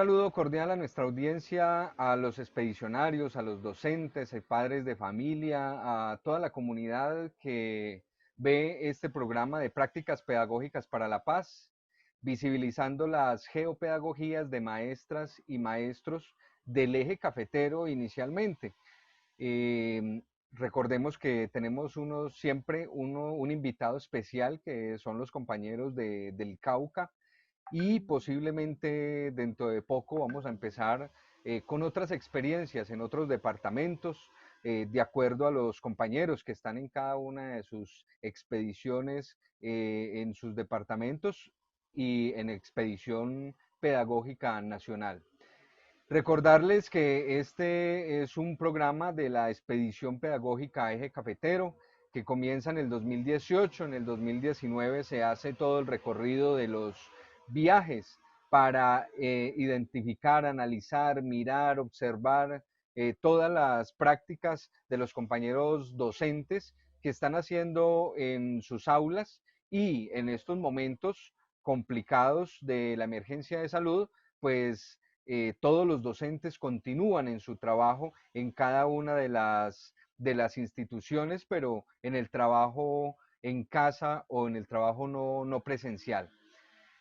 saludo cordial a nuestra audiencia, a los expedicionarios, a los docentes, padres de familia, a toda la comunidad que ve este programa de prácticas pedagógicas para la paz, visibilizando las geopedagogías de maestras y maestros del eje cafetero inicialmente. Recordemos que tenemos un invitado especial que son los compañeros del Cauca, y posiblemente dentro de poco vamos a empezar con otras experiencias en otros departamentos, de acuerdo a los compañeros que están en cada una de sus expediciones en sus departamentos y en expedición pedagógica nacional. Recordarles que este es un programa de la Expedición Pedagógica Eje Cafetero que comienza en el 2018. En el 2019 se hace todo el recorrido de los viajes para identificar, analizar, mirar, observar todas las prácticas de los compañeros docentes que están haciendo en sus aulas, y en estos momentos complicados de la emergencia de salud, pues todos los docentes continúan en su trabajo en cada una de las instituciones, pero en el trabajo en casa o en el trabajo no presencial.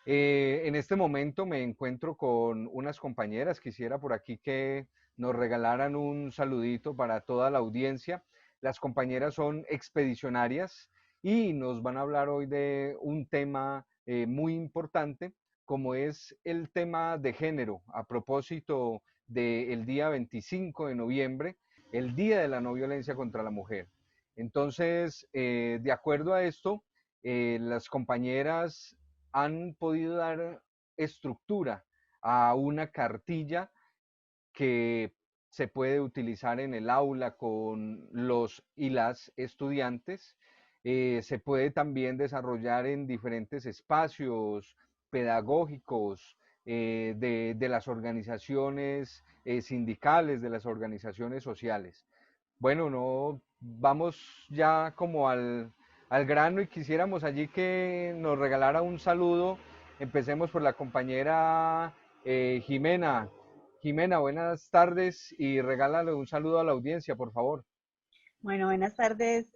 En este momento me encuentro con unas compañeras. Quisiera por aquí que nos regalaran un saludito para toda la audiencia. Las compañeras son expedicionarias y nos van a hablar hoy de un tema muy importante, como es el tema de género, a propósito del día 25 de noviembre, el Día de la No Violencia contra la Mujer. Entonces, de acuerdo a esto, las compañeras han podido dar estructura a una cartilla que se puede utilizar en el aula con los y las estudiantes. Se puede también desarrollar en diferentes espacios pedagógicos de las organizaciones sindicales, de las organizaciones sociales. Bueno, no, vamos ya como al grano, y quisiéramos allí que nos regalara un saludo. Empecemos por la compañera Jimena. Jimena, buenas tardes, y regálale un saludo a la audiencia, por favor. Bueno, buenas tardes,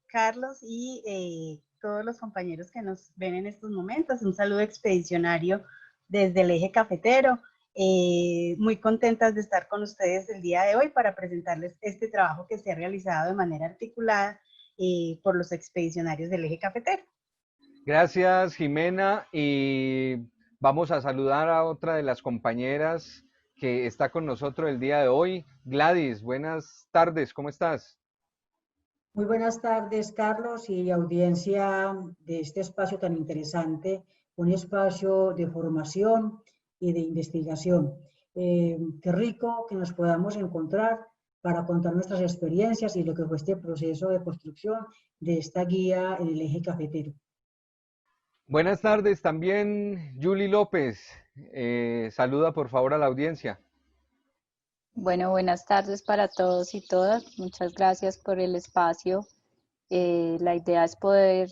Carlos, y todos los compañeros que nos ven en estos momentos. Un saludo expedicionario desde el eje cafetero. Muy contentas de estar con ustedes el día de hoy para presentarles este trabajo que se ha realizado de manera articulada por los expedicionarios del eje cafetero. Gracias, Jimena, y vamos a saludar a otra de las compañeras que está con nosotros el día de hoy. Gladys, buenas tardes, ¿cómo estás? Muy buenas tardes, Carlos, y audiencia de este espacio tan interesante, un espacio de formación y de investigación. Qué rico que nos podamos encontrar para contar nuestras experiencias y lo que fue este proceso de construcción de esta guía en el eje cafetero. Buenas tardes también, Julie López. Saluda por favor a la audiencia. Bueno, buenas tardes para todos y todas. Muchas gracias por el espacio. La idea es poder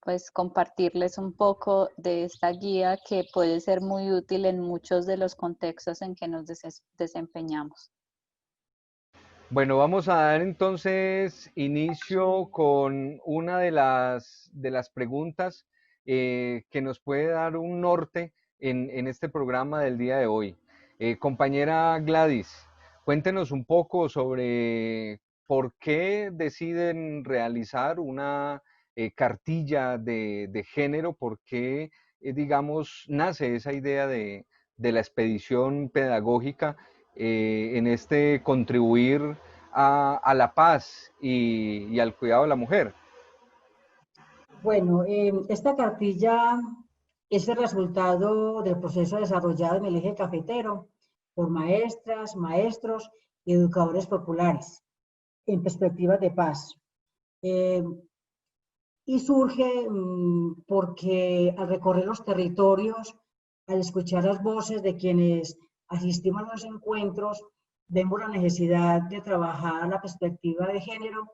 pues compartirles un poco de esta guía que puede ser muy útil en muchos de los contextos en que nos desempeñamos. Bueno, vamos a dar entonces inicio con una de las preguntas que nos puede dar un norte en este programa del día de hoy. Compañera Gladys, cuéntenos un poco sobre por qué deciden realizar una cartilla de género, por qué, digamos, nace esa idea de la expedición pedagógica en este contribuir a la paz y al cuidado de la mujer. Bueno, esta cartilla es el resultado del proceso desarrollado en el eje cafetero por maestras, maestros y educadores populares en perspectivas de paz. Y surge porque al recorrer los territorios, al escuchar las voces de quienes asistimos a los encuentros, vemos la necesidad de trabajar la perspectiva de género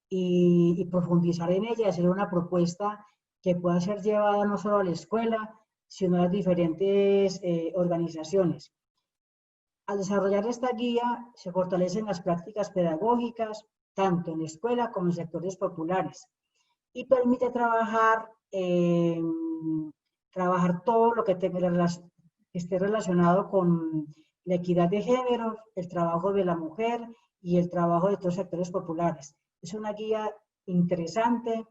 y profundizar en ella, hacer una propuesta que pueda ser llevada no solo a la escuela, sino a las diferentes organizaciones. Al desarrollar esta guía, se fortalecen las prácticas pedagógicas, tanto en la escuela como en sectores populares, y permite trabajar todo lo que esté relacionado con la equidad de género, el trabajo de la mujer y el trabajo de todos los sectores populares. Es una guía interesante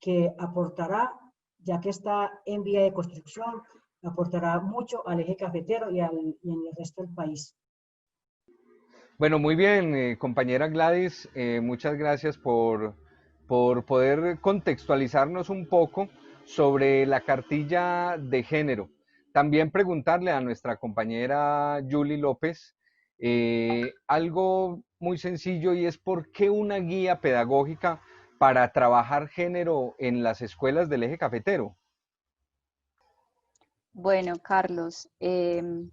que aportará, ya que está en vía de construcción, aportará mucho al eje cafetero y en el resto del país. Bueno, muy bien, compañera Gladys, muchas gracias por poder contextualizarnos un poco sobre la cartilla de género. También preguntarle a nuestra compañera Julie López algo muy sencillo, y es por qué una guía pedagógica para trabajar género en las escuelas del eje cafetero. Bueno, Carlos, en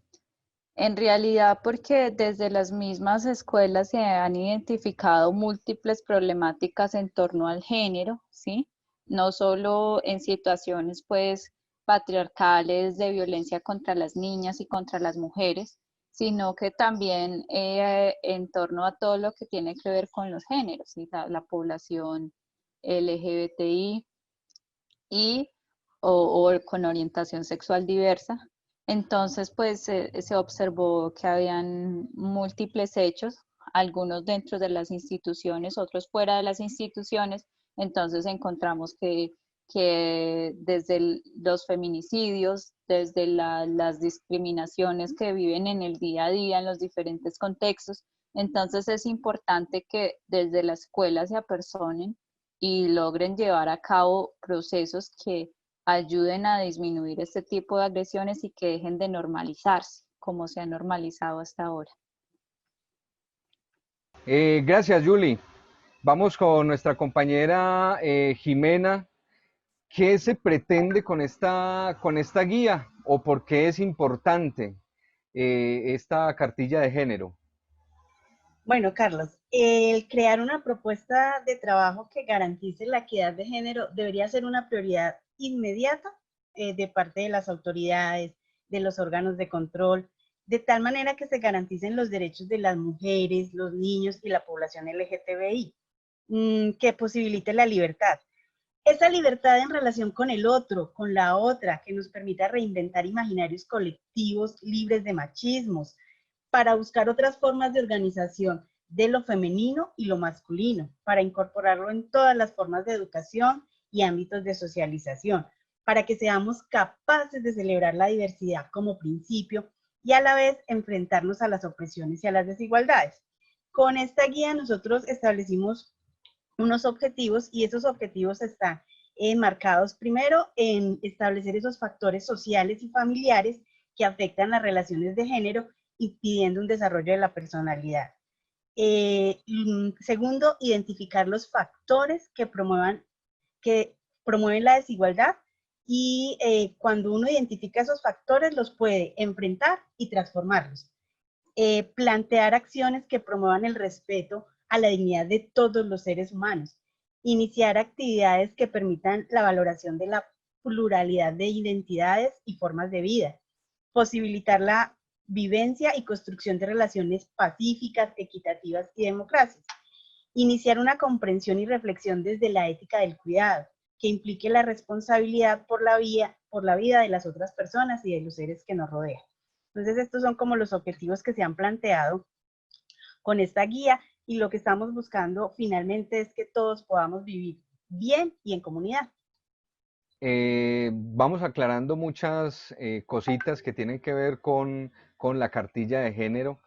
realidad porque desde las mismas escuelas se han identificado múltiples problemáticas en torno al género, ¿sí? No solo en situaciones pues patriarcales de violencia contra las niñas y contra las mujeres, sino que también en torno a todo lo que tiene que ver con los géneros, ¿sí? La población LGBTI y o con orientación sexual diversa. Entonces, pues se observó que habían múltiples hechos, algunos dentro de las instituciones, otros fuera de las instituciones. Entonces encontramos que desde los feminicidios, desde las discriminaciones que viven en el día a día, en los diferentes contextos, entonces es importante que desde la escuela se apersonen y logren llevar a cabo procesos que ayuden a disminuir este tipo de agresiones y que dejen de normalizarse, como se ha normalizado hasta ahora. Gracias, Julie. Vamos con nuestra compañera Jimena. ¿Qué se pretende con esta guía o por qué es importante esta cartilla de género? Bueno, Carlos, el crear una propuesta de trabajo que garantice la equidad de género debería ser una prioridad inmediata de parte de las autoridades, de los órganos de control, de tal manera que se garanticen los derechos de las mujeres, los niños y la población LGTBI, que posibilite la libertad. Esa libertad en relación con el otro, con la otra, que nos permita reinventar imaginarios colectivos libres de machismos, para buscar otras formas de organización de lo femenino y lo masculino, para incorporarlo en todas las formas de educación y ámbitos de socialización, para que seamos capaces de celebrar la diversidad como principio y a la vez enfrentarnos a las opresiones y a las desigualdades. Con esta guía nosotros establecimos unos objetivos y esos objetivos están enmarcados primero en establecer esos factores sociales y familiares que afectan las relaciones de género, impidiendo un desarrollo de la personalidad. Segundo, identificar los factores que promueven la desigualdad y cuando uno identifica esos factores los puede enfrentar y transformarlos. Plantear acciones que promuevan el respeto a la dignidad de todos los seres humanos. Iniciar actividades que permitan la valoración de la pluralidad de identidades y formas de vida. Posibilitar la vivencia y construcción de relaciones pacíficas, equitativas y democráticas. Iniciar una comprensión y reflexión desde la ética del cuidado, que implique la responsabilidad por la vida de las otras personas y de los seres que nos rodean. Entonces, estos son como los objetivos que se han planteado con esta guía y lo que estamos buscando finalmente es que todos podamos vivir bien y en comunidad. Vamos aclarando muchas cositas que tienen que ver con la cartilla de género.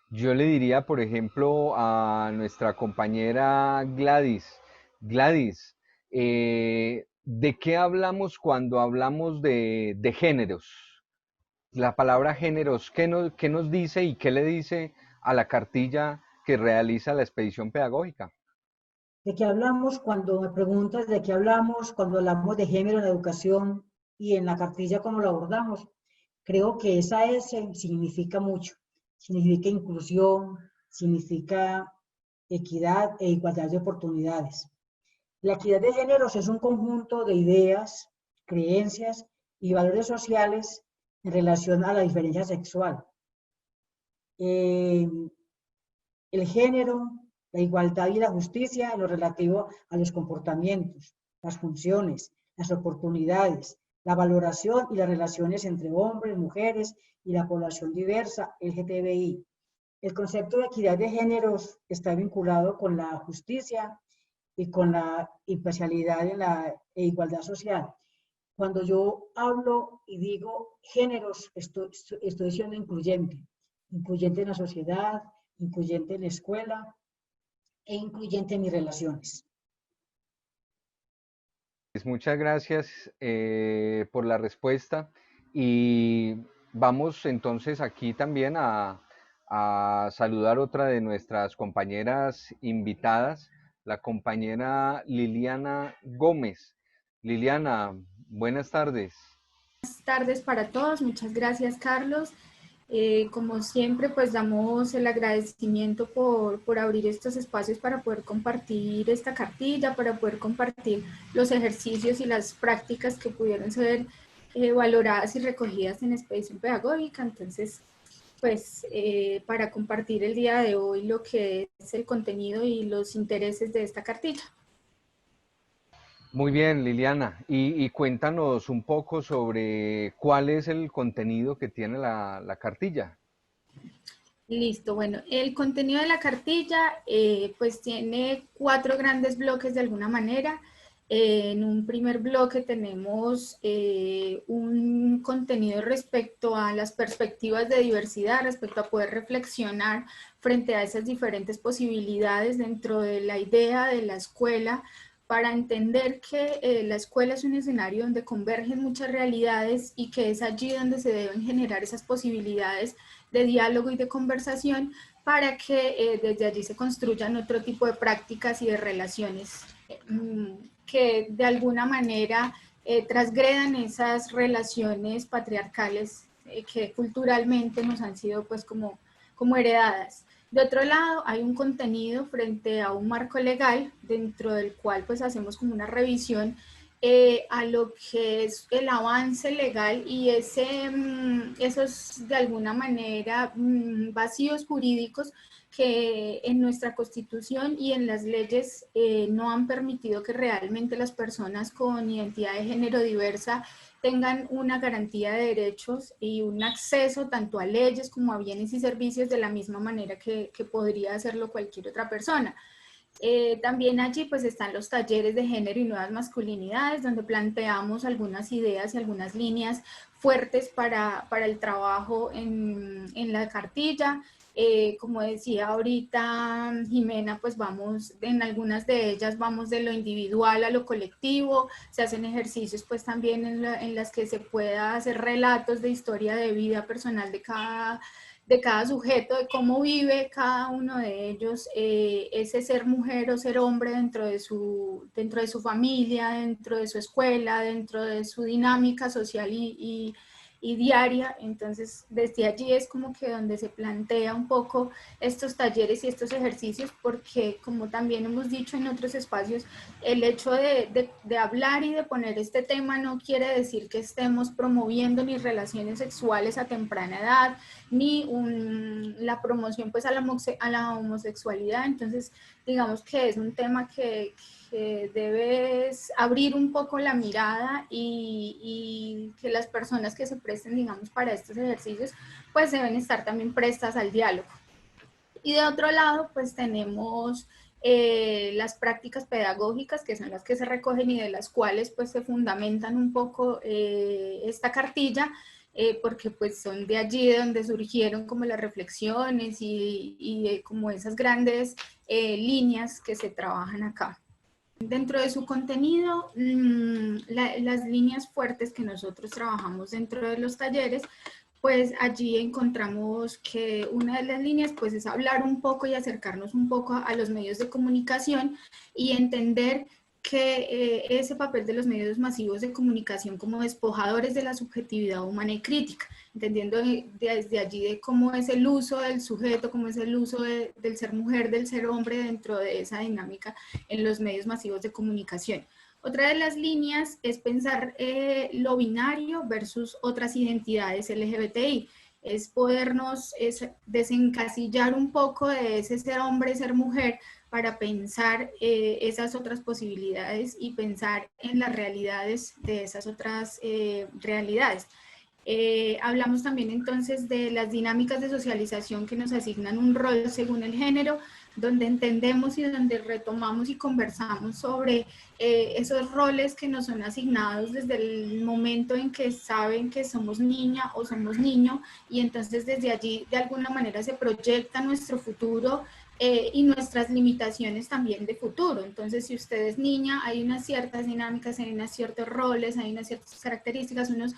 Yo le diría, por ejemplo, a nuestra compañera Gladys, Gladys, ¿de qué hablamos cuando hablamos de géneros? La palabra géneros, ¿qué nos dice y qué le dice a la cartilla que realiza la expedición pedagógica? ¿De qué hablamos cuando me preguntas de qué hablamos cuando hablamos de género en la educación y en la cartilla cómo lo abordamos? Creo que esa S significa mucho. Significa inclusión, significa equidad e igualdad de oportunidades. La equidad de géneros es un conjunto de ideas, creencias y valores sociales en relación a la diferencia sexual. el género, la igualdad y la justicia en lo relativo a los comportamientos, las funciones, las oportunidades, la valoración y las relaciones entre hombres, mujeres y la población diversa LGTBI. El concepto de equidad de géneros está vinculado con la justicia y con la imparcialidad e igualdad social. Cuando yo hablo y digo géneros, estoy siendo incluyente, incluyente en la sociedad, incluyente en la escuela e incluyente en mis relaciones. Pues muchas gracias por la respuesta y vamos entonces aquí también a saludar otra de nuestras compañeras invitadas, la compañera Liliana Gómez. Liliana, buenas tardes. Buenas tardes para todos, muchas gracias Carlos. Como siempre, pues damos el agradecimiento por abrir estos espacios para poder compartir esta cartilla, para poder compartir los ejercicios y las prácticas que pudieron ser valoradas y recogidas en Expedición Pedagógica. Entonces, pues para compartir el día de hoy lo que es el contenido y los intereses de esta cartilla. Muy bien, Liliana, y cuéntanos un poco sobre cuál es el contenido que tiene la cartilla. Listo, bueno, el contenido de la cartilla pues tiene 4 grandes bloques de alguna manera. En un primer bloque tenemos un contenido respecto a las perspectivas de diversidad, respecto a poder reflexionar frente a esas diferentes posibilidades dentro de la idea de la escuela, para entender que la escuela es un escenario donde convergen muchas realidades y que es allí donde se deben generar esas posibilidades de diálogo y de conversación para que desde allí se construyan otro tipo de prácticas y de relaciones que de alguna manera transgredan esas relaciones patriarcales que culturalmente nos han sido pues como heredadas. De otro lado, hay un contenido frente a un marco legal dentro del cual pues hacemos como una revisión a lo que es el avance legal y esos de alguna manera vacíos jurídicos que en nuestra Constitución y en las leyes no han permitido que realmente las personas con identidad de género diversa tengan una garantía de derechos y un acceso tanto a leyes como a bienes y servicios de la misma manera que podría hacerlo cualquier otra persona. También allí pues están los talleres de género y nuevas masculinidades, donde planteamos algunas ideas y algunas líneas fuertes para el trabajo en la cartilla. Como decía ahorita Jimena, pues vamos, en algunas de ellas vamos de lo individual a lo colectivo, se hacen ejercicios pues también en las que se pueda hacer relatos de historia de vida personal de cada sujeto, de cómo vive cada uno de ellos ese ser mujer o ser hombre dentro de su familia, dentro de su escuela, dentro de su dinámica social y diaria. Entonces desde allí es como que donde se plantea un poco estos talleres y estos ejercicios, porque como también hemos dicho en otros espacios, el hecho de hablar y de poner este tema no quiere decir que estemos promoviendo ni relaciones sexuales a temprana edad, ni la promoción pues a la homosexualidad. Entonces digamos que es un tema que debes abrir un poco la mirada y que las personas que se presten, digamos, para estos ejercicios, pues deben estar también prestas al diálogo. Y de otro lado, pues tenemos las prácticas pedagógicas, que son las que se recogen y de las cuales pues se fundamentan un poco esta cartilla, porque pues son de allí de donde surgieron como las reflexiones y como esas grandes líneas que se trabajan acá. Dentro de su contenido, las líneas fuertes que nosotros trabajamos dentro de los talleres, pues allí encontramos que una de las líneas pues es hablar un poco y acercarnos un poco a los medios de comunicación y entender que ese papel de los medios masivos de comunicación como despojadores de la subjetividad humana y crítica, entendiendo desde allí de cómo es el uso del sujeto, cómo es el uso del ser mujer, del ser hombre dentro de esa dinámica en los medios masivos de comunicación. Otra de las líneas es pensar lo binario versus otras identidades LGBTI. es podernos desencasillar un poco de ese ser hombre, ser mujer, para pensar esas otras posibilidades y pensar en las realidades de esas otras realidades. Hablamos también entonces de las dinámicas de socialización que nos asignan un rol según el género, donde entendemos y donde retomamos y conversamos sobre esos roles que nos son asignados desde el momento en que saben que somos niña o somos niño, y entonces desde allí de alguna manera se proyecta nuestro futuro y nuestras limitaciones también de futuro. Entonces, si usted es niña, hay unas ciertas dinámicas, hay unos ciertos roles, hay unas ciertas características, unos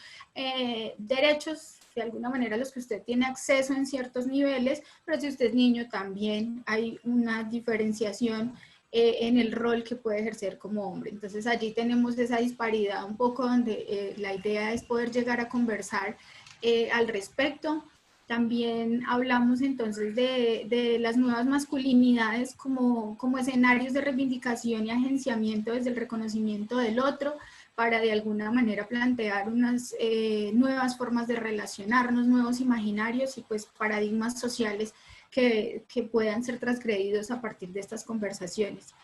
derechos de alguna manera a los que usted tiene acceso en ciertos niveles, pero si usted es niño también hay una diferenciación en el rol que puede ejercer como hombre. Entonces allí tenemos esa disparidad un poco donde la idea es poder llegar a conversar al respecto. También hablamos entonces de las nuevas masculinidades como escenarios de reivindicación y agenciamiento desde el reconocimiento del otro, para de alguna manera plantear unas nuevas formas de relacionarnos, nuevos imaginarios y pues paradigmas sociales que puedan ser transgredidos a partir de estas conversaciones.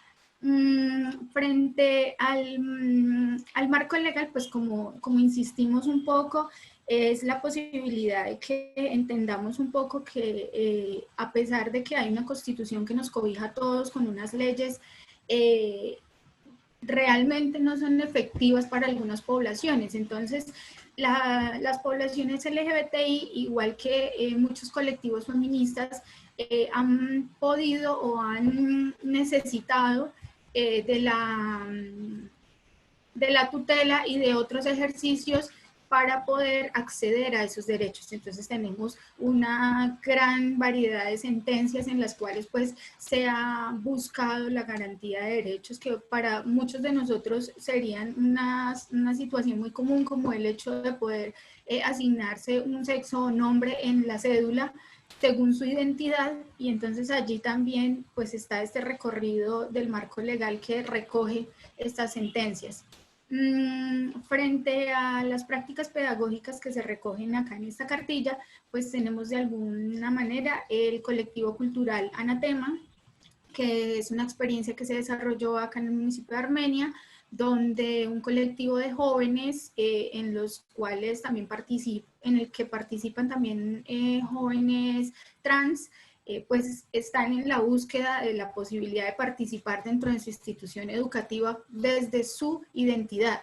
Frente al marco legal, pues como insistimos un poco, es la posibilidad de que entendamos un poco que a pesar de que hay una constitución que nos cobija a todos con unas leyes, realmente no son efectivas para algunas poblaciones. Entonces, las poblaciones LGBTI, igual que muchos colectivos feministas, han podido o han necesitado de la tutela y de otros ejercicios para poder acceder a esos derechos. Entonces tenemos una gran variedad de sentencias en las cuales pues se ha buscado la garantía de derechos que para muchos de nosotros serían una situación muy común, como el hecho de poder asignarse un sexo o nombre en la cédula según su identidad, y entonces allí también pues está este recorrido del marco legal que recoge estas sentencias. Frente a las prácticas pedagógicas que se recogen acá en esta cartilla, pues tenemos de alguna manera el colectivo cultural Anatema, que es una experiencia que se desarrolló acá en el municipio de Armenia, donde un colectivo de jóvenes en los cuales también en el que participan también jóvenes trans, pues están en la búsqueda de la posibilidad de participar dentro de su institución educativa desde su identidad.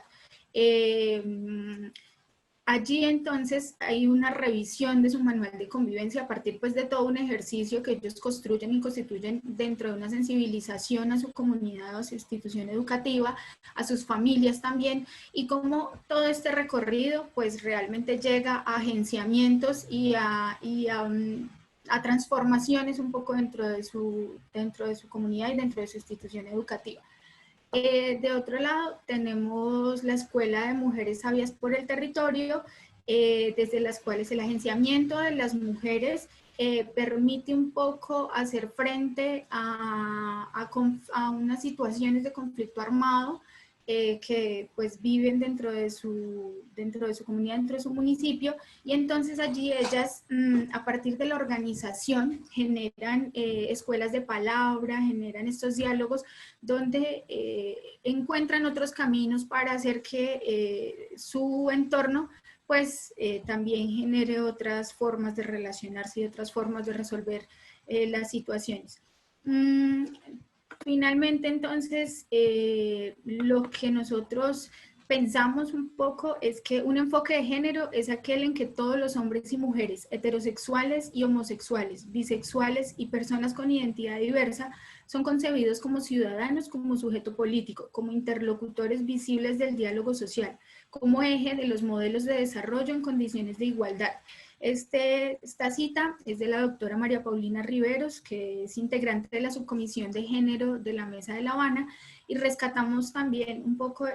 Allí entonces hay una revisión de su manual de convivencia a partir pues de todo un ejercicio que ellos construyen y constituyen dentro de una sensibilización a su comunidad, a su institución educativa, a sus familias también, y cómo todo este recorrido pues realmente llega a agenciamientos y a transformaciones un poco dentro de su comunidad y dentro de su institución educativa. De otro lado, tenemos la Escuela de Mujeres Sabias por el Territorio, desde las cuales el agenciamiento de las mujeres permite un poco hacer frente a unas situaciones de conflicto armado que pues viven dentro de su comunidad, dentro de su municipio, y entonces allí ellas a partir de la organización generan escuelas de palabra, generan estos diálogos donde encuentran otros caminos para hacer que su entorno pues también genere otras formas de relacionarse y otras formas de resolver las situaciones. Finalmente, entonces, lo que nosotros pensamos un poco es que un enfoque de género es aquel en que todos los hombres y mujeres, heterosexuales y homosexuales, bisexuales y personas con identidad diversa, son concebidos como ciudadanos, como sujeto político, como interlocutores visibles del diálogo social, como eje de los modelos de desarrollo en condiciones de igualdad. Esta cita es de la doctora María Paulina Riveros, que es integrante de la subcomisión de género de la Mesa de La Habana, y rescatamos también un poco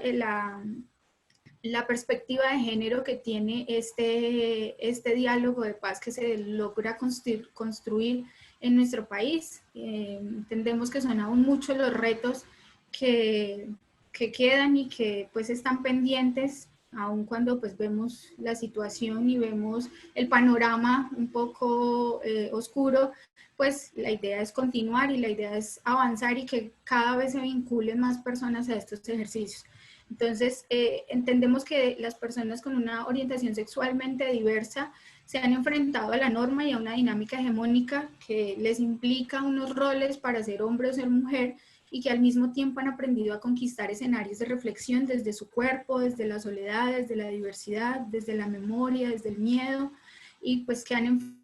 la perspectiva de género que tiene este diálogo de paz que se logra construir en nuestro país. Entendemos que son aún muchos los retos que quedan y que pues están pendientes aun cuando pues vemos la situación y vemos el panorama un poco oscuro, pues la idea es continuar y la idea es avanzar y que cada vez se vinculen más personas a estos ejercicios. Entonces, entendemos que las personas con una orientación sexualmente diversa se han enfrentado a la norma y a una dinámica hegemónica que les implica unos roles para ser hombre o ser mujer, y que al mismo tiempo han aprendido a conquistar escenarios de reflexión desde su cuerpo, desde la soledad, desde la diversidad, desde la memoria, desde el miedo, y pues que han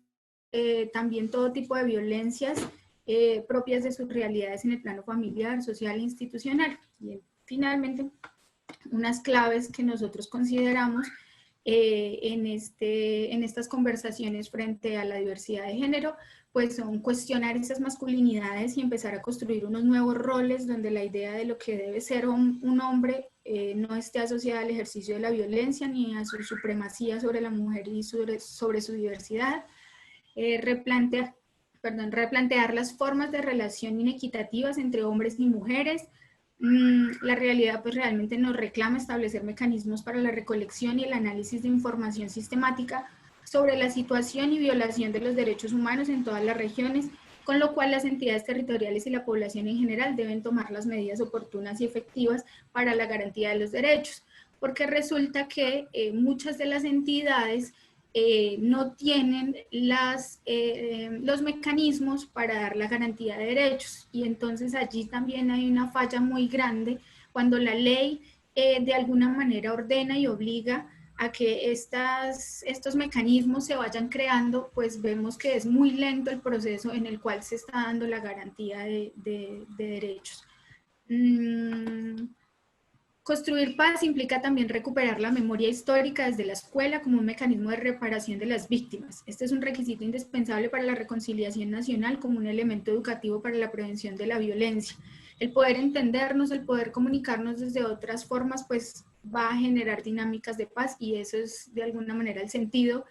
también todo tipo de violencias propias de sus realidades en el plano familiar, social e institucional. Y finalmente, unas claves que nosotros consideramos en estas conversaciones frente a la diversidad de género, pues son cuestionar esas masculinidades y empezar a construir unos nuevos roles donde la idea de lo que debe ser un hombre no esté asociada al ejercicio de la violencia ni a su supremacía sobre la mujer y sobre su diversidad. Replantear las formas de relación inequitativas entre hombres y mujeres. La realidad pues realmente nos reclama establecer mecanismos para la recolección y el análisis de información sistemática sobre la situación y violación de los derechos humanos en todas las regiones, con lo cual las entidades territoriales y la población en general deben tomar las medidas oportunas y efectivas para la garantía de los derechos, porque resulta que muchas de las entidades no tienen los mecanismos para dar la garantía de derechos, y entonces allí también hay una falla muy grande cuando la ley de alguna manera ordena y obliga a que estos mecanismos se vayan creando, pues vemos que es muy lento el proceso en el cual se está dando la garantía de derechos. Construir paz implica también recuperar la memoria histórica desde la escuela como un mecanismo de reparación de las víctimas. Este es un requisito indispensable para la reconciliación nacional como un elemento educativo para la prevención de la violencia. El poder entendernos, el poder comunicarnos desde otras formas, pues va a generar dinámicas de paz, y eso es de alguna manera el sentido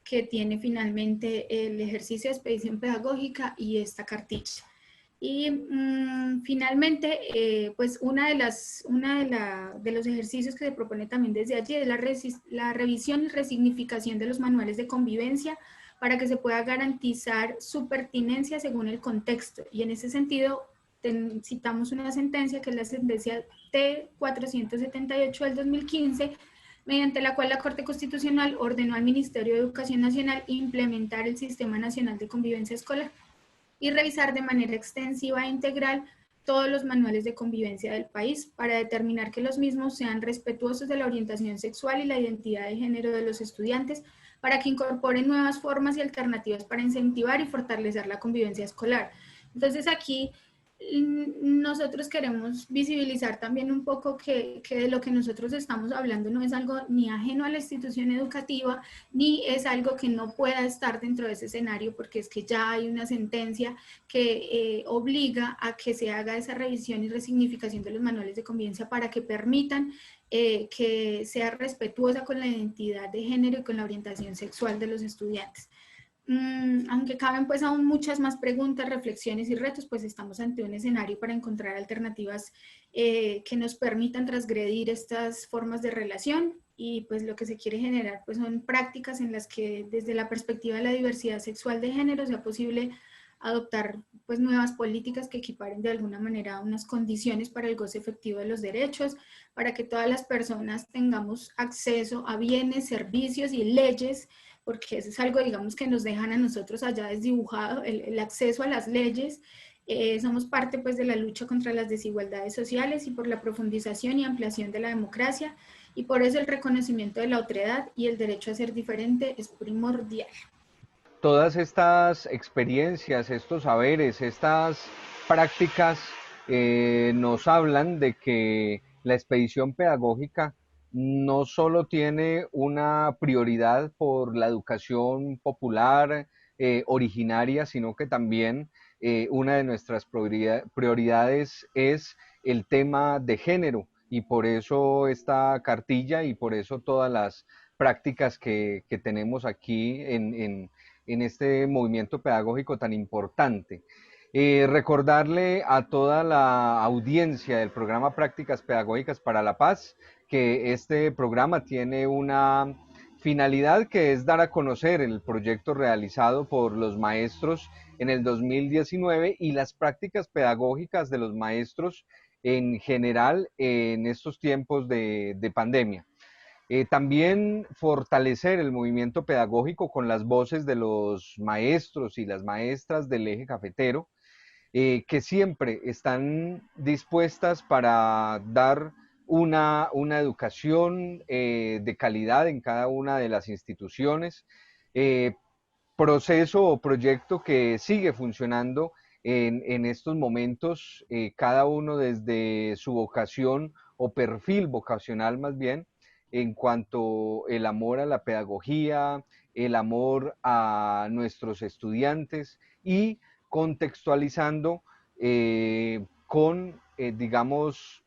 que tiene finalmente el ejercicio de expedición pedagógica y esta cartilla. Y finalmente, pues de los ejercicios que se propone también desde allí es la revisión y resignificación de los manuales de convivencia para que se pueda garantizar su pertinencia según el contexto. Y en ese sentido, citamos una sentencia que es la sentencia T-478 del 2015, mediante la cual la Corte Constitucional ordenó al Ministerio de Educación Nacional implementar el Sistema Nacional de Convivencia Escolar y revisar de manera extensiva e integral todos los manuales de convivencia del país para determinar que los mismos sean respetuosos de la orientación sexual y la identidad de género de los estudiantes, para que incorporen nuevas formas y alternativas para incentivar y fortalecer la convivencia escolar. Entonces aquí nosotros queremos visibilizar también un poco que de lo que nosotros estamos hablando no es algo ni ajeno a la institución educativa, ni es algo que no pueda estar dentro de ese escenario, porque es que ya hay una sentencia que obliga a que se haga esa revisión y resignificación de los manuales de convivencia para que permitan que sea respetuosa con la identidad de género y con la orientación sexual de los estudiantes. Aunque caben pues aún muchas más preguntas, reflexiones y retos, pues estamos ante un escenario para encontrar alternativas que nos permitan transgredir estas formas de relación, y pues lo que se quiere generar pues son prácticas en las que desde la perspectiva de la diversidad sexual de género sea posible adoptar pues nuevas políticas que equiparen de alguna manera unas condiciones para el goce efectivo de los derechos, para que todas las personas tengamos acceso a bienes, servicios y leyes, porque eso es algo, digamos, que nos dejan a nosotros allá desdibujado, el acceso a las leyes. Somos parte pues de la lucha contra las desigualdades sociales y por la profundización y ampliación de la democracia, y por eso el reconocimiento de la otredad y el derecho a ser diferente es primordial. Todas estas experiencias, estos saberes, estas prácticas nos hablan de que la expedición pedagógica no solo tiene una prioridad por la educación popular originaria, sino que también una de nuestras prioridades es el tema de género, y por eso esta cartilla y por eso todas las prácticas que tenemos aquí en este movimiento pedagógico tan importante. Recordarle a toda la audiencia del programa Prácticas Pedagógicas para la Paz que este programa tiene una finalidad que es dar a conocer el proyecto realizado por los maestros en el 2019 y las prácticas pedagógicas de los maestros en general en estos tiempos de pandemia. También fortalecer el movimiento pedagógico con las voces de los maestros y las maestras del eje cafetero, que siempre están dispuestas para dar una educación de calidad en cada una de las instituciones, eh, proceso o proyecto que sigue funcionando en estos momentos, cada uno desde su vocación o perfil vocacional más bien, en cuanto el amor a la pedagogía, el amor a nuestros estudiantes y contextualizando digamos,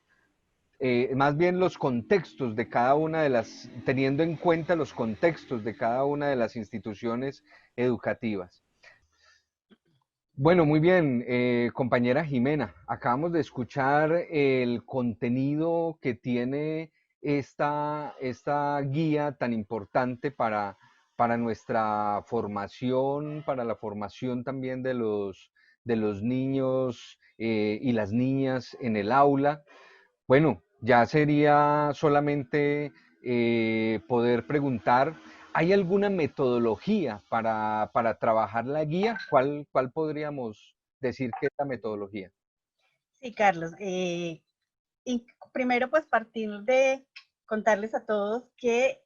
más bien los contextos de cada una de las, teniendo en cuenta los contextos de cada una de las instituciones educativas. Bueno, muy bien, compañera Jimena, acabamos de escuchar el contenido que tiene esta guía tan importante para nuestra formación, para la formación también de los niños y las niñas en el aula. Bueno, ya sería solamente poder preguntar, ¿hay alguna metodología para trabajar la guía? ¿Cuál podríamos decir que es la metodología? Sí, Carlos. Y primero, pues partir de contarles a todos que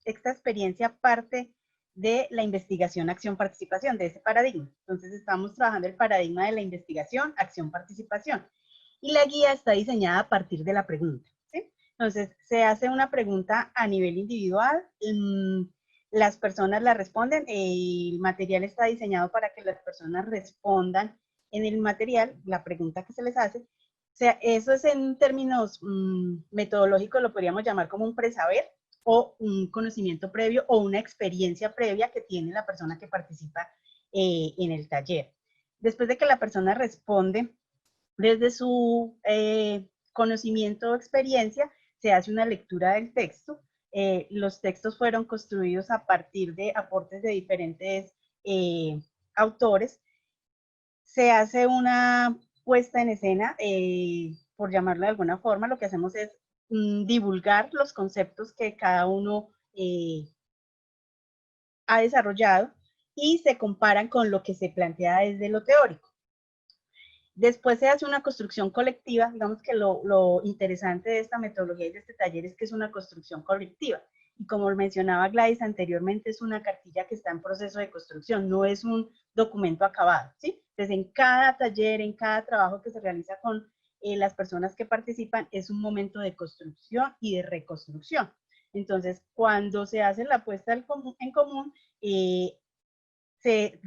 esta experiencia parte de la investigación, acción, participación, de ese paradigma. Entonces, estamos trabajando el paradigma de la investigación, acción, participación. Y la guía está diseñada a partir de la pregunta, ¿sí? Entonces, se hace una pregunta a nivel individual, las personas la responden, el material está diseñado para que las personas respondan en el material la pregunta que se les hace. O sea, eso es en términos metodológicos, lo podríamos llamar como un presaber o un conocimiento previo o una experiencia previa que tiene la persona que participa en el taller. Después de que la persona responde desde su conocimiento o experiencia, se hace una lectura del texto. Los textos fueron construidos a partir de aportes de diferentes autores. Se hace una puesta en escena, por llamarlo de alguna forma. Lo que hacemos es divulgar los conceptos que cada uno ha desarrollado y se comparan con lo que se plantea desde lo teórico. Después se hace una construcción colectiva. Digamos que lo interesante de esta metodología y de este taller es que es una construcción colectiva. Y como mencionaba Gladys anteriormente, es una cartilla que está en proceso de construcción, no es un documento acabado, ¿sí? Entonces, en cada taller, en cada trabajo que se realiza con las personas que participan, es un momento de construcción y de reconstrucción. Entonces, cuando se hace la puesta en común, se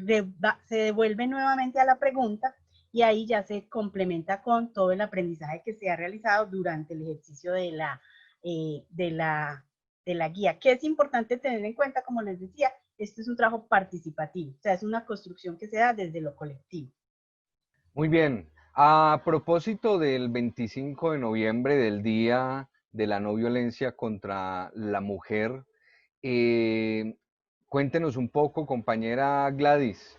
devuelve nuevamente a la pregunta y ahí ya se complementa con todo el aprendizaje que se ha realizado durante el ejercicio de la guía. ¿Qué es importante tener en cuenta? Como les decía, este es un trabajo participativo, o sea, es una construcción que se da desde lo colectivo. Muy bien. A propósito del 25 de noviembre, del Día de la No Violencia contra la Mujer, eh, cuéntenos un poco, compañera Gladys,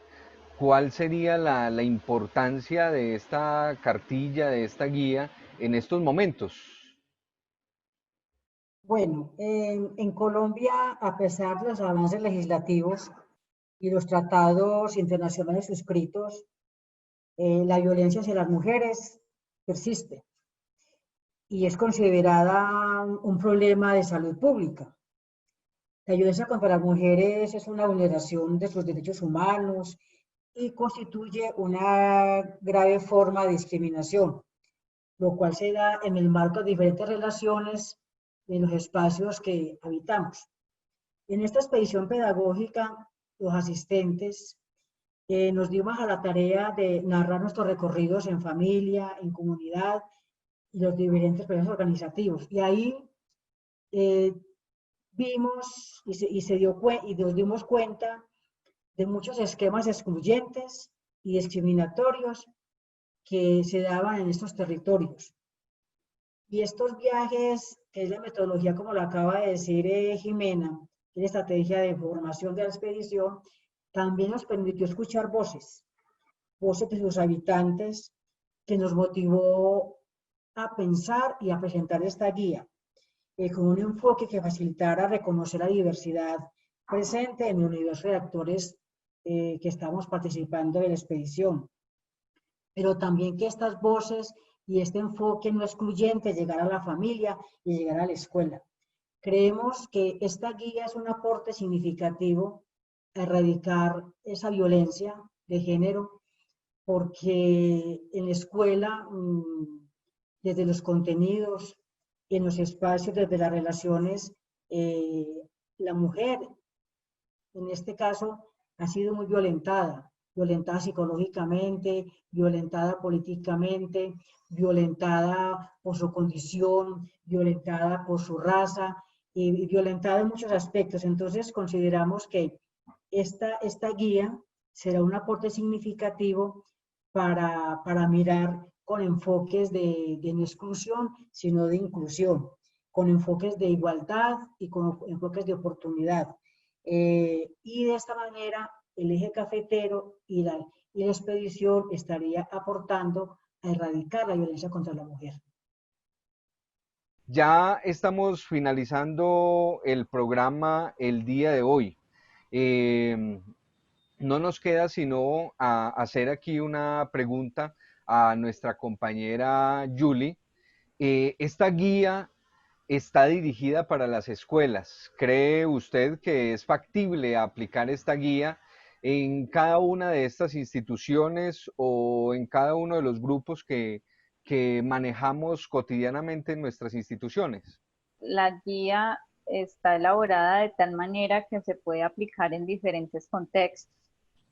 ¿cuál sería la importancia de esta cartilla, de esta guía en estos momentos? Bueno, en Colombia, a pesar de los avances legislativos y los tratados internacionales suscritos, la violencia hacia las mujeres persiste y es considerada un problema de salud pública. La violencia contra las mujeres es una vulneración de sus derechos humanos y constituye una grave forma de discriminación, lo cual se da en el marco de diferentes relaciones en los espacios que habitamos. En esta expedición pedagógica, los asistentes nos dimos a la tarea de narrar nuestros recorridos en familia, en comunidad y los diferentes procesos organizativos. Y ahí vimos y nos dimos cuenta de muchos esquemas excluyentes y discriminatorios que se daban en estos territorios. Y estos viajes, que es la metodología, como lo acaba de decir Jimena, la estrategia de formación de la expedición, también nos permitió escuchar voces de sus habitantes, que nos motivó a pensar y a presentar esta guía, con un enfoque que facilitara reconocer la diversidad presente en los universo de actores que estamos participando de la expedición, pero también que estas voces y este enfoque no excluyente llegara a la familia y llegara a la escuela. Creemos que esta guía es un aporte significativo a erradicar esa violencia de género, porque en la escuela, desde los contenidos, en los espacios, desde las relaciones, eh, la mujer, en este caso, ha sido muy violentada psicológicamente, violentada políticamente, violentada por su condición, violentada por su raza y violentada en muchos aspectos. Entonces, consideramos que esta guía será un aporte significativo para mirar con enfoques de no exclusión, sino de inclusión, con enfoques de igualdad y con enfoques de oportunidad. Y de esta manera, el eje cafetero y la expedición estaría aportando a erradicar la violencia contra la mujer. Ya estamos finalizando el programa el día de hoy. Eh, no nos queda sino hacer aquí una pregunta a nuestra compañera Julie. Esta guía está dirigida para las escuelas. ¿Cree usted que es factible aplicar esta guía en cada una de estas instituciones o en cada uno de los grupos que manejamos cotidianamente en nuestras instituciones? La guía está elaborada de tal manera que se puede aplicar en diferentes contextos,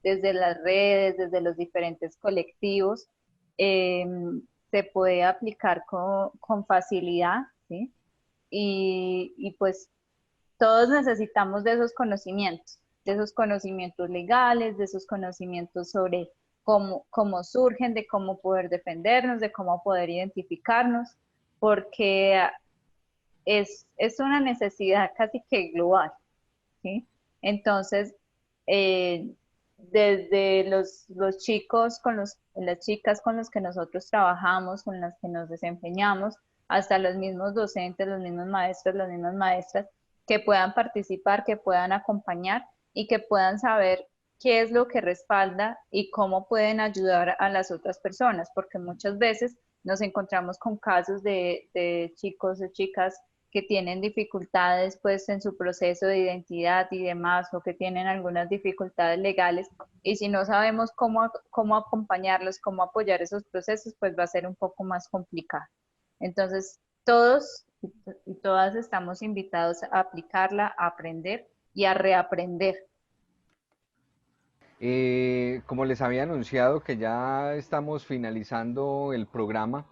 desde las redes, desde los diferentes colectivos, eh, se puede aplicar con facilidad, ¿sí? Y pues todos necesitamos de esos conocimientos legales, de esos conocimientos sobre cómo surgen, de cómo poder defendernos, de cómo poder identificarnos, porque es una necesidad casi que global, ¿sí? Entonces, eh, desde los chicos, las chicas con los que nosotros trabajamos, con las que nos desempeñamos, hasta los mismos docentes, los mismos maestros, las mismas maestras, que puedan participar, que puedan acompañar y que puedan saber qué es lo que respalda y cómo pueden ayudar a las otras personas, porque muchas veces nos encontramos con casos de chicos o chicas que tienen dificultades pues en su proceso de identidad y demás, o que tienen algunas dificultades legales, y si no sabemos cómo acompañarlos, cómo apoyar esos procesos, pues va a ser un poco más complicado. Entonces, todos y todas estamos invitados a aplicarla, a aprender y a reaprender. Como les había anunciado que ya estamos finalizando el programa,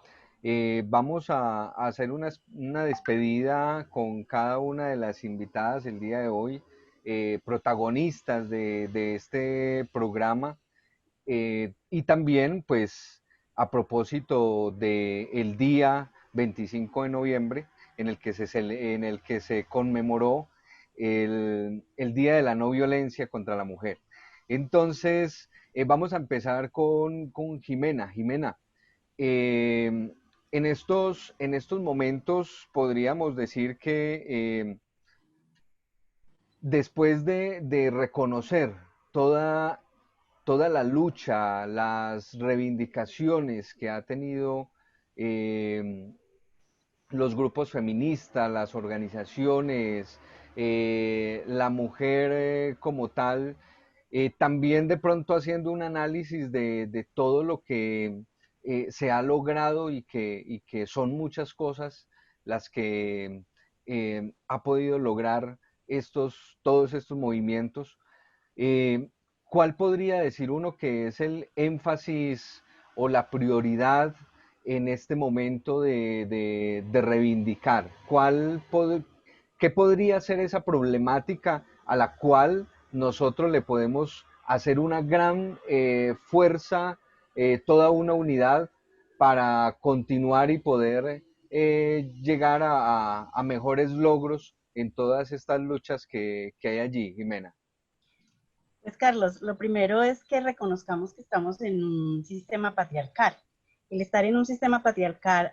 vamos a hacer una despedida con cada una de las invitadas el día de hoy, protagonistas de este programa. Y también, pues, a propósito del día 25 de noviembre, en el que se conmemoró el Día de la No Violencia contra la Mujer. Entonces, vamos a empezar con Jimena. Jimena, eh, en estos momentos podríamos decir que después de reconocer toda toda la lucha, las reivindicaciones que ha tenido eh, los grupos feministas, las organizaciones, la mujer como tal, también de pronto haciendo un análisis de todo lo que se ha logrado y que son muchas cosas las que ha podido lograr todos estos movimientos. Eh, ¿Cuál podría decir uno que es el énfasis o la prioridad en este momento de reivindicar? ¿Qué podría ser esa problemática a la cual nosotros le podemos hacer una gran fuerza, toda una unidad para continuar y poder llegar a mejores logros en todas estas luchas que hay allí, Jimena? Pues Carlos, lo primero es que reconozcamos que estamos en un sistema patriarcal. El estar en un sistema patriarcal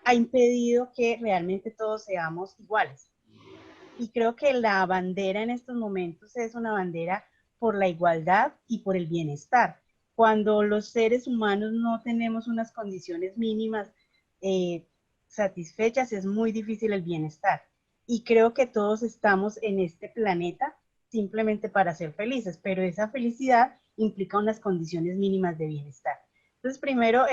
ha impedido que realmente todos seamos iguales. Y creo que la bandera en estos momentos es una bandera por la igualdad y por el bienestar. Cuando los seres humanos no tenemos unas condiciones mínimas eh, satisfechas, es muy difícil el bienestar. Y creo que todos estamos en este planeta simplemente para ser felices, pero esa felicidad implica unas condiciones mínimas de bienestar. Entonces, primero,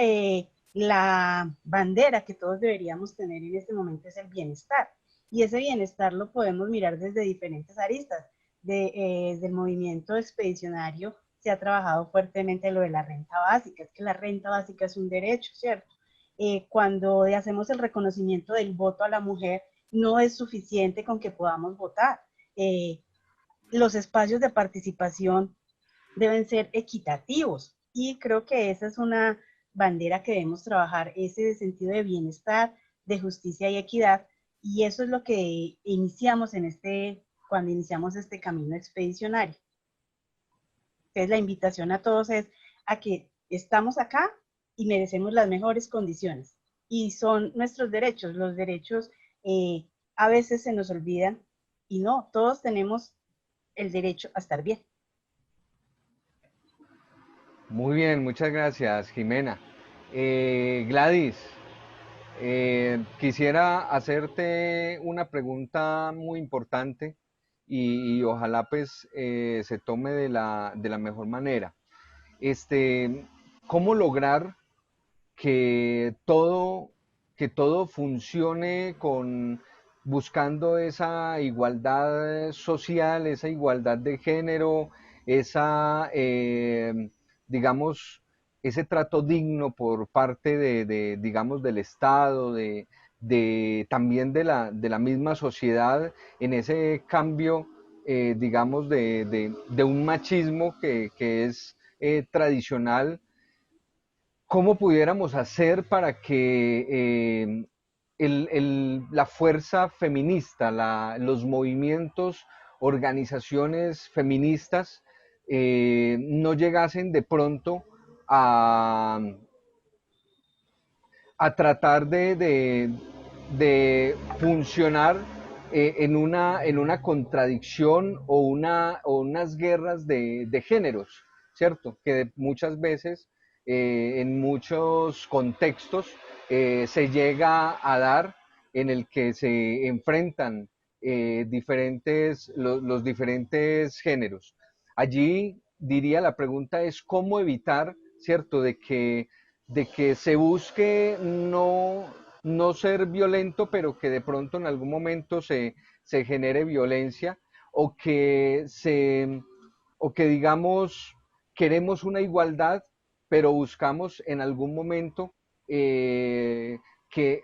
la bandera que todos deberíamos tener en este momento es el bienestar. Y ese bienestar lo podemos mirar desde diferentes aristas. Desde el movimiento expedicionario se ha trabajado fuertemente lo de la renta básica, es que la renta básica es un derecho, ¿cierto? Cuando hacemos el reconocimiento del voto a la mujer, no es suficiente con que podamos votar. Los espacios de participación deben ser equitativos y creo que esa es una bandera que debemos trabajar, ese sentido de bienestar, de justicia y equidad, y eso es lo que iniciamos cuando iniciamos este camino expedicionario. Entonces la invitación a todos es a que estamos acá y merecemos las mejores condiciones y son nuestros derechos. Los derechos a veces se nos olvidan y no, todos tenemos el derecho a estar bien. Muy bien, muchas gracias, Jimena. Gladys, quisiera hacerte una pregunta muy importante y ojalá pues se tome de la mejor manera. Este, ¿Cómo lograr que que todo funcione con buscando esa igualdad social, esa igualdad de género, esa, digamos, ese trato digno por parte digamos, del Estado, también de la misma sociedad en ese cambio, digamos, de un machismo que es tradicional. ¿Cómo pudiéramos hacer para que la fuerza feminista, los movimientos, organizaciones feministas no llegasen de pronto a, a tratar de funcionar en una contradicción o unas guerras de géneros, ¿cierto? Que muchas veces, en muchos contextos, se llega a dar en el que se enfrentan los diferentes géneros. Allí diría la pregunta es cómo evitar, ¿cierto?, de que se busque no ser violento, pero que de pronto en algún momento se genere violencia o o que digamos queremos una igualdad, pero buscamos en algún momento que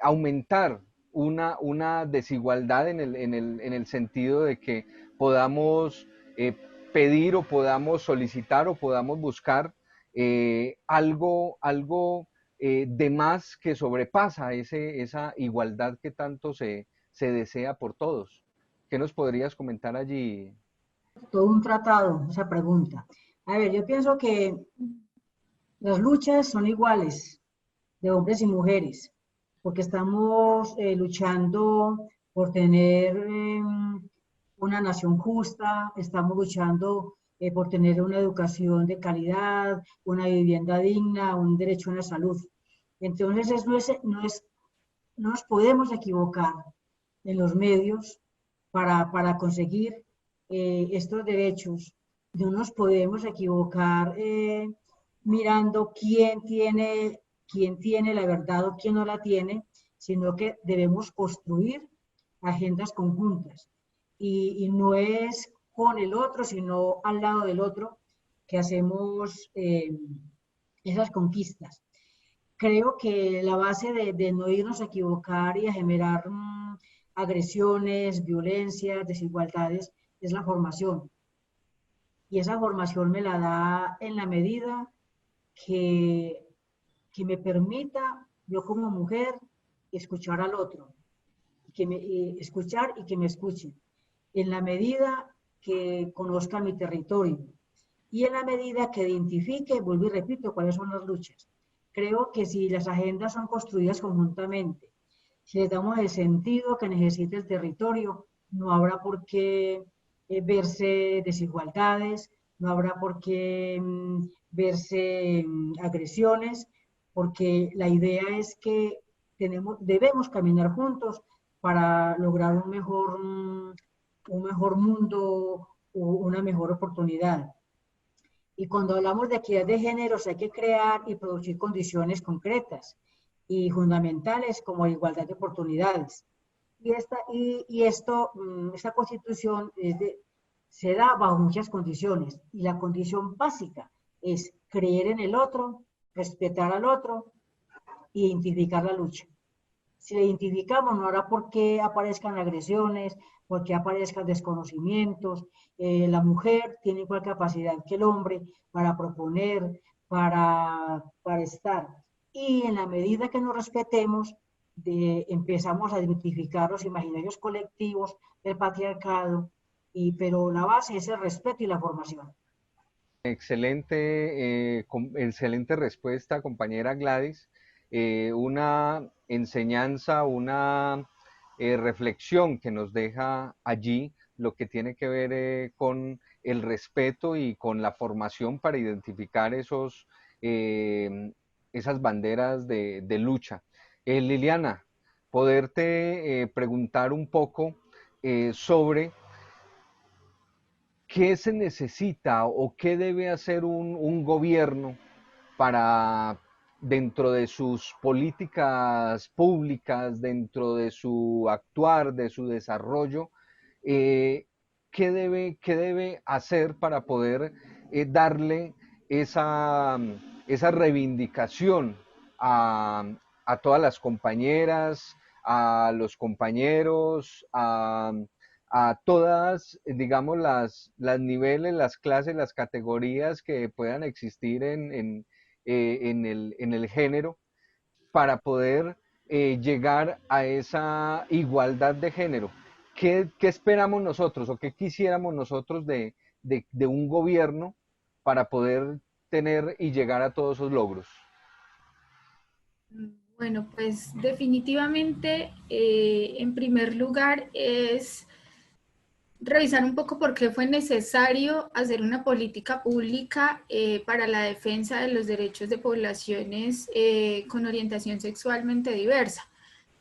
aumentar una desigualdad en el sentido de que podamos pedir o podamos solicitar o podamos buscar algo de más que sobrepasa esa igualdad que tanto se desea por todos. ¿Qué nos podrías comentar allí? Todo un tratado, esa pregunta. A ver, yo pienso que las luchas son iguales de hombres y mujeres, porque estamos luchando por tener una nación justa, estamos luchando por tener una educación de calidad, una vivienda digna, un derecho a la salud. Entonces, no nos podemos equivocar en los medios para conseguir estos derechos. No nos podemos equivocar mirando quién tiene la verdad o quién no la tiene, sino que debemos construir agendas conjuntas. Y no es con el otro, sino al lado del otro que hacemos esas conquistas. Creo que la base de no irnos a equivocar y a generar agresiones, violencias, desigualdades, es la formación. Y esa formación me la da en la medida que, que me permita, yo como mujer, escuchar al otro, escuchar y que me escuchen, en la medida que conozca mi territorio y en la medida que identifique, vuelvo y repito, cuáles son las luchas. Creo que si las agendas son construidas conjuntamente, si les damos el sentido que necesita el territorio, no habrá por qué verse desigualdades, no habrá por qué verse agresiones, porque la idea es que debemos caminar juntos para lograr un mejor mundo, una mejor oportunidad. Y cuando hablamos de equidad de géneros hay que crear y producir condiciones concretas y fundamentales como igualdad de oportunidades. Esta constitución se da bajo muchas condiciones y la condición básica es creer en el otro, respetar al otro e identificar la lucha. Si la identificamos, no habrá por qué aparezcan agresiones, por qué aparezcan desconocimientos. La mujer tiene igual capacidad que el hombre para proponer, para estar. Y en la medida que nos respetemos, empezamos a identificar los imaginarios colectivos del patriarcado, pero la base es el respeto y la formación. Excelente respuesta, compañera Gladys. Una enseñanza, una reflexión que nos deja allí lo que tiene que ver con el respeto y con la formación para identificar esas banderas de lucha. Liliana, poderte preguntar un poco sobre qué se necesita o qué debe hacer un gobierno para, dentro de sus políticas públicas, dentro de su actuar, de su desarrollo, eh, qué debe hacer para poder darle esa, esa reivindicación a todas las compañeras, a los compañeros, a todas, digamos, las niveles, las clases, las categorías que puedan existir en el género para poder llegar a esa igualdad de género. ¿Qué esperamos nosotros o qué quisiéramos nosotros de un gobierno para poder tener y llegar a todos esos logros? Bueno, pues definitivamente, en primer lugar, es revisar un poco por qué fue necesario hacer una política pública para la defensa de los derechos de poblaciones con orientación sexualmente diversa.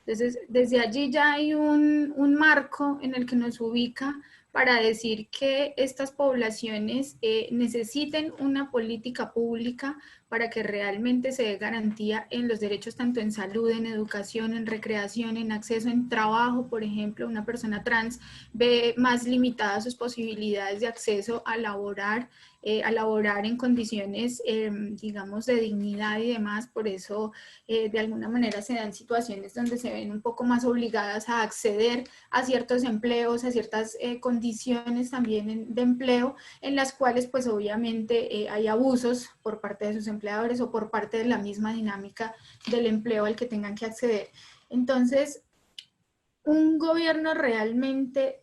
Entonces, desde allí ya hay un marco en el que nos ubica para decir que estas poblaciones necesiten una política pública para que realmente se dé garantía en los derechos tanto en salud, en educación, en recreación, en acceso, en trabajo. Por ejemplo, una persona trans ve más limitadas sus posibilidades de acceso a laborar en condiciones, digamos, de dignidad y demás. Por eso, de alguna manera, se dan situaciones donde se ven un poco más obligadas a acceder a ciertos empleos, a ciertas condiciones también de empleo, en las cuales, pues, obviamente, hay abusos por parte de sus empleadores o por parte de la misma dinámica del empleo al que tengan que acceder. Entonces, un gobierno realmente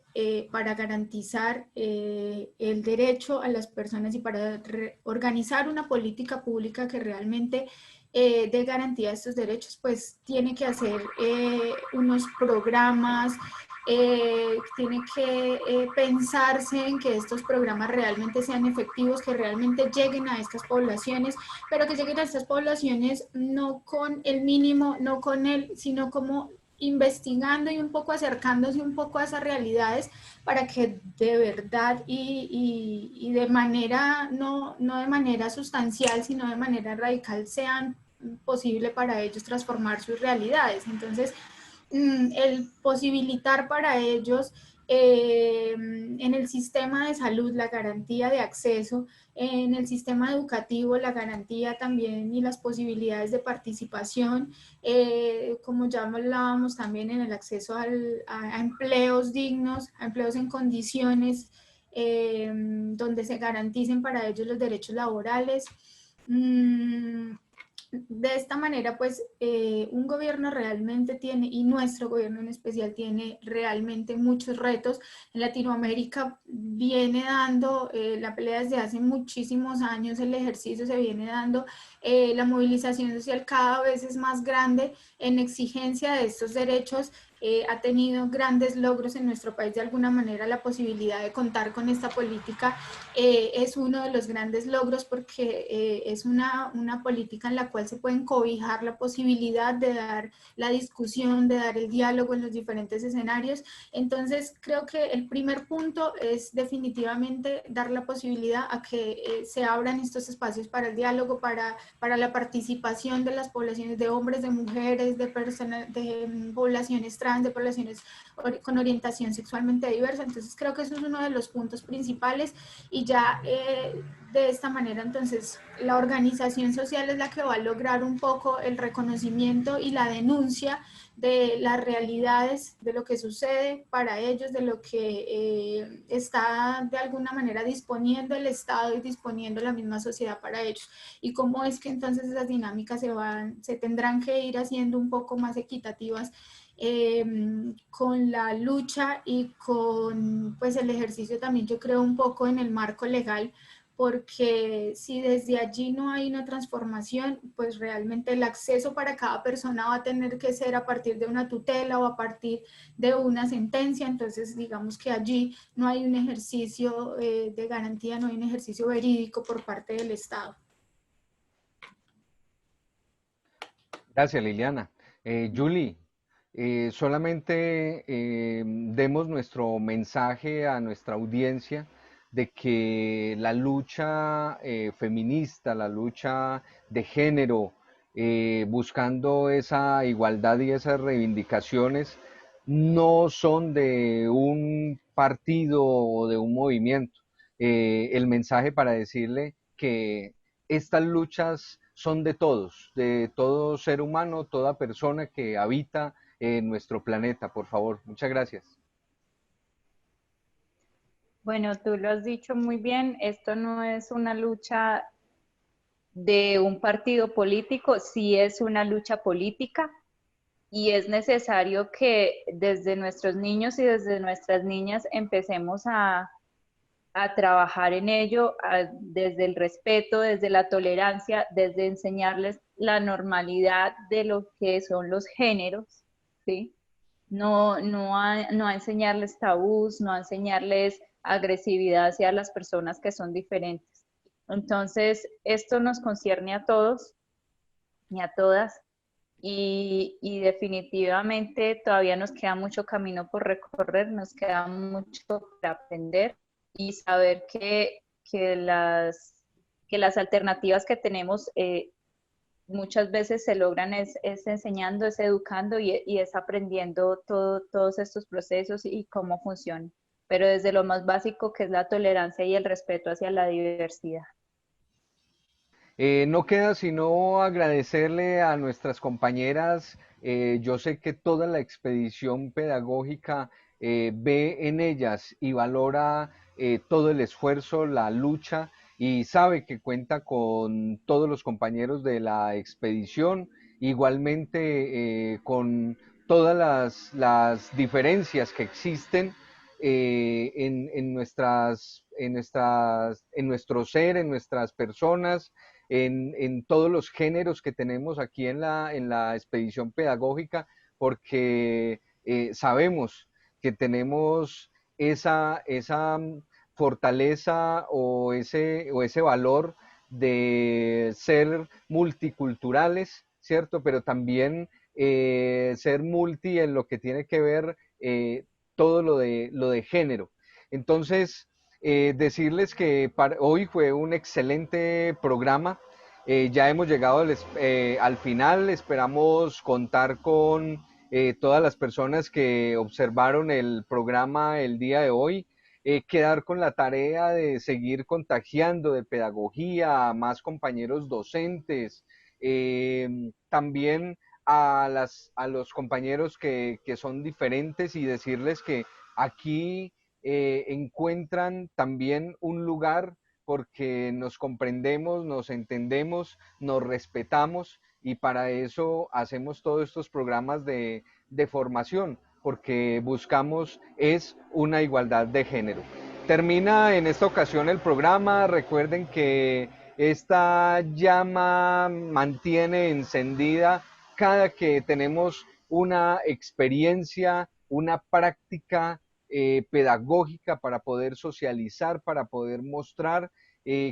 para garantizar el derecho a las personas y para organizar una política pública que realmente dé garantía a estos derechos, pues tiene que hacer unos programas, tiene que pensarse en que estos programas realmente sean efectivos, que realmente lleguen a estas poblaciones, pero que lleguen a estas poblaciones no con el mínimo, no con el, sino como investigando y un poco acercándose un poco a esas realidades para que de verdad y de manera, no de manera sustancial, sino de manera radical sean posible para ellos transformar sus realidades. Entonces, el posibilitar para ellos en el sistema de salud la garantía de acceso, en el sistema educativo la garantía también y las posibilidades de participación, como ya hablábamos también en el acceso a empleos dignos, a empleos en condiciones donde se garanticen para ellos los derechos laborales. de esta manera, pues un gobierno realmente tiene, y nuestro gobierno en especial tiene realmente muchos retos. En Latinoamérica viene dando la pelea desde hace muchísimos años, el ejercicio se viene dando, la movilización social cada vez es más grande en exigencia de estos derechos. Ha tenido grandes logros en nuestro país, de alguna manera la posibilidad de contar con esta política es uno de los grandes logros, porque es una política en la cual se pueden cobijar la posibilidad de dar la discusión, de dar el diálogo en los diferentes escenarios. Entonces creo que el primer punto es definitivamente dar la posibilidad a que se abran estos espacios para el diálogo, para la participación de las poblaciones, de hombres, de mujeres, de personas, de poblaciones trans, de poblaciones con orientación sexualmente diversa. Entonces creo que eso es uno de los puntos principales, y ya de esta manera entonces la organización social es la que va a lograr un poco el reconocimiento y la denuncia de las realidades, de lo que sucede para ellos, de lo que está de alguna manera disponiendo el Estado y disponiendo la misma sociedad para ellos, y cómo es que entonces esas dinámicas se tendrán que ir haciendo un poco más equitativas con la lucha y con pues el ejercicio también, yo creo, un poco en el marco legal, porque si desde allí no hay una transformación, pues realmente el acceso para cada persona va a tener que ser a partir de una tutela o a partir de una sentencia. Entonces digamos que allí no hay un ejercicio de garantía, no hay un ejercicio verídico por parte del Estado. Gracias, Liliana. Julie, solamente demos nuestro mensaje a nuestra audiencia de que la lucha feminista, la lucha de género, buscando esa igualdad y esas reivindicaciones, no son de un partido o de un movimiento. El mensaje para decirle que estas luchas son de todo ser humano, toda persona que habita en nuestro planeta, por favor. Muchas gracias. Bueno, tú lo has dicho muy bien, esto no es una lucha de un partido político, sí es una lucha política, y es necesario que desde nuestros niños y desde nuestras niñas empecemos a trabajar en ello, desde el respeto, desde la tolerancia, desde enseñarles la normalidad de lo que son los géneros, ¿sí? No a enseñarles tabús, no a enseñarles agresividad hacia las personas que son diferentes. Entonces, esto nos concierne a todos y a todas, y definitivamente todavía nos queda mucho camino por recorrer, nos queda mucho por aprender, y saber que las alternativas que tenemos muchas veces se logran es enseñando, es educando y es aprendiendo todos estos procesos y cómo funcionan, pero desde lo más básico, que es la tolerancia y el respeto hacia la diversidad. No queda sino agradecerle a nuestras compañeras. Yo sé que toda la expedición pedagógica ve en ellas y valora todo el esfuerzo, la lucha, y sabe que cuenta con todos los compañeros de la expedición, igualmente con todas las diferencias que existen en nuestro ser, en nuestras personas, en todos los géneros que tenemos aquí en la expedición pedagógica, porque sabemos que tenemos esa fortaleza o ese valor de ser multiculturales, ¿cierto? Pero también ser multi en lo que tiene que ver todo lo de género. Entonces, decirles que hoy fue un excelente programa. Ya hemos llegado al final. Esperamos contar con todas las personas que observaron el programa el día de hoy. Quedar con la tarea de seguir contagiando de pedagogía a más compañeros docentes. También a los compañeros que son diferentes, y decirles que aquí encuentran también un lugar porque nos comprendemos, nos entendemos, nos respetamos y para eso hacemos todos estos programas de formación, porque buscamos es una igualdad de género. Termina en esta ocasión el programa. Recuerden que esta llama mantiene encendida cada que tenemos una experiencia, una práctica pedagógica para poder socializar, para poder mostrar.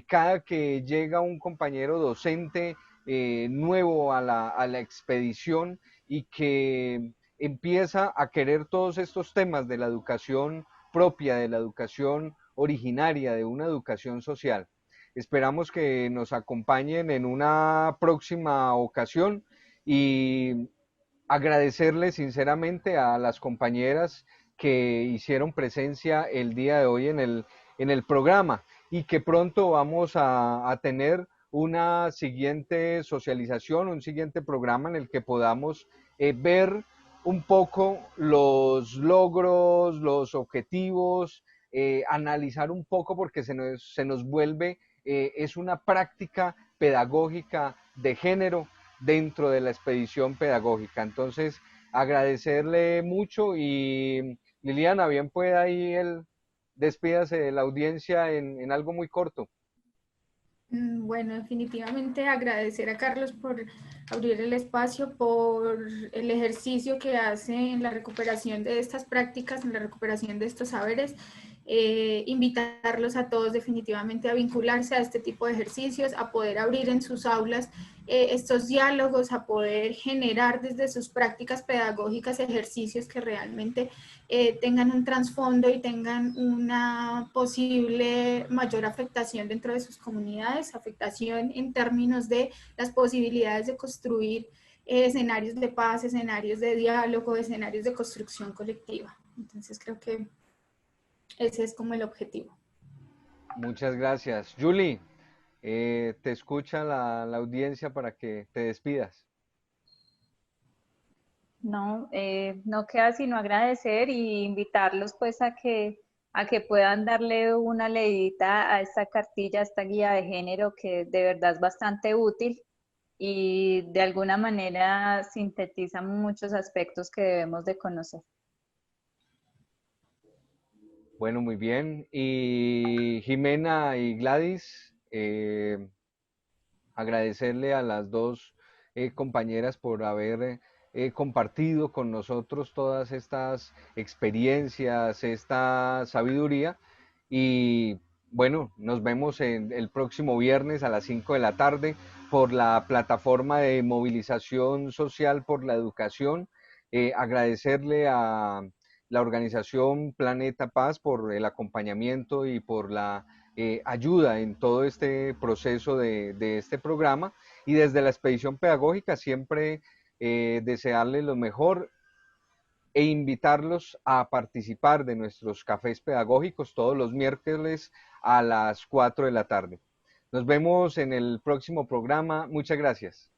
Cada que llega un compañero docente nuevo a la expedición y que empieza a querer todos estos temas de la educación propia, de la educación originaria, de una educación social. Esperamos que nos acompañen en una próxima ocasión y agradecerle sinceramente a las compañeras que hicieron presencia el día de hoy en el programa y que pronto vamos a tener una siguiente socialización, un siguiente programa en el que podamos ver un poco los logros, los objetivos, analizar un poco porque se nos vuelve, es una práctica pedagógica de género dentro de la expedición pedagógica. Entonces, agradecerle mucho y Liliana, bien puede ahí despídase de la audiencia en algo muy corto. Bueno, definitivamente agradecer a Carlos por abrir el espacio, por el ejercicio que hace en la recuperación de estas prácticas, en la recuperación de estos saberes. Invitarlos a todos definitivamente a vincularse a este tipo de ejercicios, a poder abrir en sus aulas estos diálogos, a poder generar desde sus prácticas pedagógicas ejercicios que realmente tengan un trasfondo y tengan una posible mayor afectación dentro de sus comunidades, afectación en términos de las posibilidades de construir escenarios de paz, escenarios de diálogo, escenarios de construcción colectiva. Entonces creo que ese es como el objetivo. Muchas gracias. Julie, te escucha la audiencia para que te despidas. No, no queda sino agradecer y invitarlos pues a que puedan darle una leidita a esta cartilla, a esta guía de género que de verdad es bastante útil y de alguna manera sintetiza muchos aspectos que debemos de conocer. Bueno, muy bien. Y Jimena y Gladys, agradecerle a las dos compañeras por haber compartido con nosotros todas estas experiencias, esta sabiduría. Y bueno, nos vemos el próximo viernes a las 5 de la tarde por la plataforma de movilización social por la educación. Agradecerle a la organización Planeta Paz por el acompañamiento y por la ayuda en todo este proceso de este programa y desde la expedición pedagógica siempre desearles lo mejor e invitarlos a participar de nuestros cafés pedagógicos todos los miércoles a las 4 de la tarde. Nos vemos en el próximo programa. Muchas gracias.